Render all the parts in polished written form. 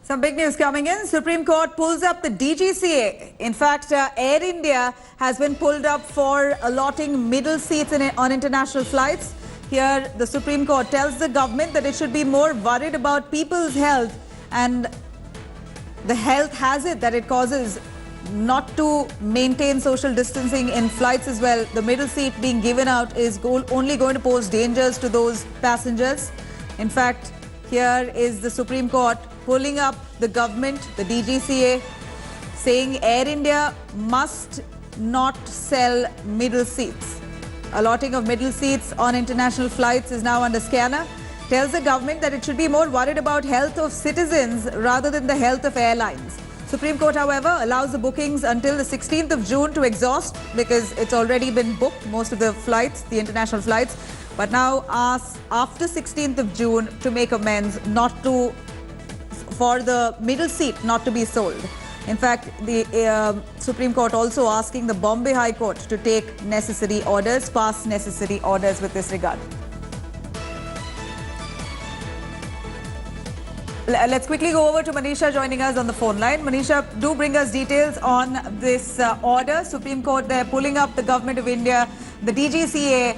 Some big news coming in. Supreme Court pulls up the DGCA. In fact, Air India has been pulled up for allotting middle seats on international flights. Here, the Supreme Court tells the government that it should be more worried about people's health, and the health has it that it causes not to maintain social distancing in flights as well. The middle seat being given out is only going to pose dangers to those passengers. In fact, here is the Supreme Court pulling up the government, the DGCA, saying Air India must not sell middle seats. Allotting of middle seats on international flights is now under scanner. Tells the government that it should be more worried about health of citizens rather than the health of airlines. Supreme Court, however, allows the bookings until the 16th of June to exhaust because it's already been booked, most of the flights, the international flights, but now asks after 16th of June to make amends for the middle seat not to be sold. In fact, the Supreme Court also asking the Bombay High Court to take necessary orders, pass necessary orders with this regard. Let's quickly go over to Manisha joining us on the phone line. Manisha, do bring us details on this order. Supreme Court there pulling up the Government of India, the DGCA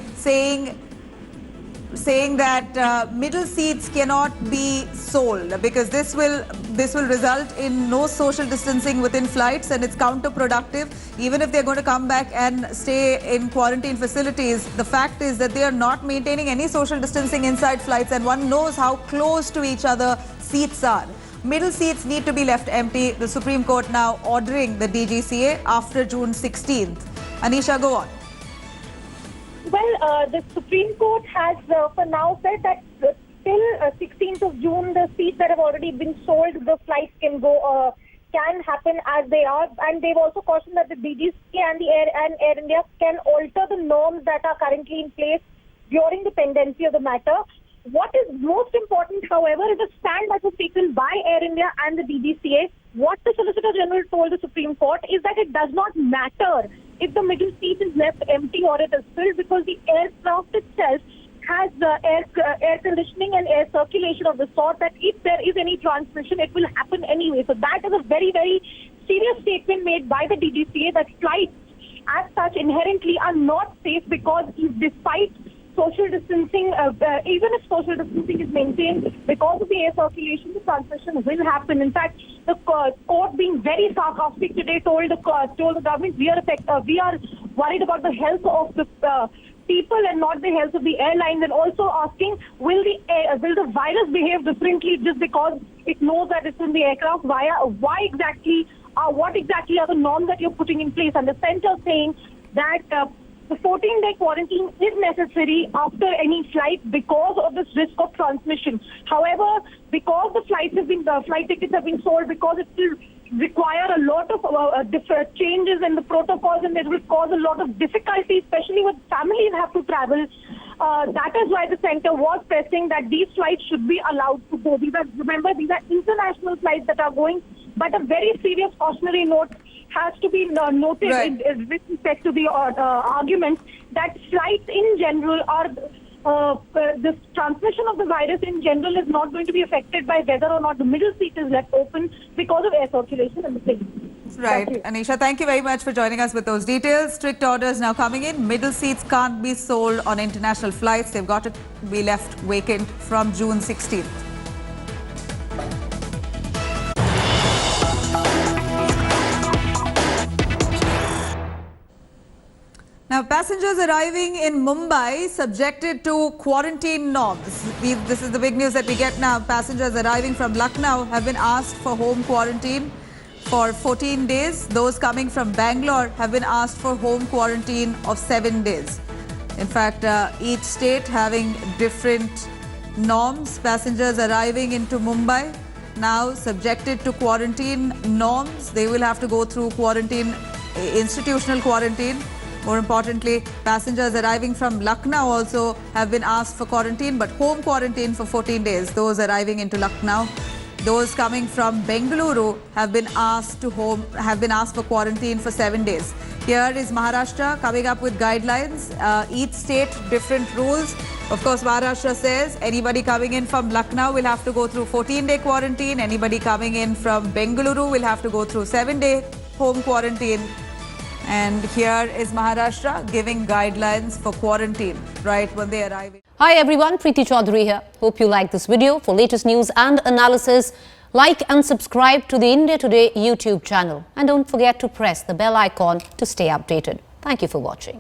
saying that middle seats cannot be sold because this will result in no social distancing within flights, and it's counterproductive. Even if they're going to come back and stay in quarantine facilities, the fact is that they are not maintaining any social distancing inside flights, and one knows how close to each other seats are. Middle seats need to be left empty. The Supreme Court now ordering the DGCA after June 16th. Anisha, go on. Well, the Supreme Court has for now said that till 16th of June, the seats that have already been sold, the flights can happen as they are. And they've also cautioned that the DGCA and Air India can alter the norms that are currently in place during the pendency of the matter. What is most important, however, is the stand that was taken by Air India and the DGCA. What the Solicitor General told the Supreme Court is that it does not matter if the middle seat is left empty or it is filled, because the aircraft itself has air conditioning and air circulation of the sort that if there is any transmission, it will happen anyway. So that is a very, very serious statement made by the DGCA that flights as such inherently are not safe, because despite social distancing, even if social distancing is maintained, because of the air circulation, the transmission will happen. In fact, the court, being very sarcastic today, told the government, we are worried about the health of the people and not the health of the airlines, and also asking, will the virus behave differently just because it knows that it's in the aircraft? What exactly are the norms that you're putting in place? And the center saying that the 14-day quarantine is necessary after any flight because of this risk of transmission. However, because the flight tickets have been sold, because it will require a lot of different changes in the protocols, and it will cause a lot of difficulty, especially when families have to travel. That is why the center was pressing that these flights should be allowed to go. Remember, these are international flights that are going, but a very serious cautionary note has to be noted with respect to the argument that flights in general are the transmission of the virus in general is not going to be affected by whether or not the middle seat is left open because of air circulation and the plane. Right. Anisha, thank you very much for joining us with those details. Strict orders now coming in. Middle seats can't be sold on international flights. They've got to be left vacant from June 16th. Now, passengers arriving in Mumbai subjected to quarantine norms. This is the big news that we get now. Passengers arriving from Lucknow have been asked for home quarantine for 14 days. Those coming from Bangalore have been asked for home quarantine of 7 days. In fact, each state having different norms. Passengers arriving into Mumbai now subjected to quarantine norms. They will have to go through quarantine, institutional quarantine. More importantly, passengers arriving from Lucknow also have been asked for quarantine, but home quarantine for 14 days. Those arriving into Lucknow. Those coming from Bengaluru have been asked for quarantine for 7 days. Here is Maharashtra coming up with guidelines. Each state different rules. Of course, Maharashtra says anybody coming in from Lucknow will have to go through 14-day quarantine. Anybody coming in from Bengaluru will have to go through 7-day home quarantine. And here is Maharashtra giving guidelines for quarantine right when they arrive. Hi everyone, Preeti Chaudhary here. Hope you like this video. For latest news and analysis, like and subscribe to the India Today YouTube channel. And don't forget to press the bell icon to stay updated. Thank you for watching.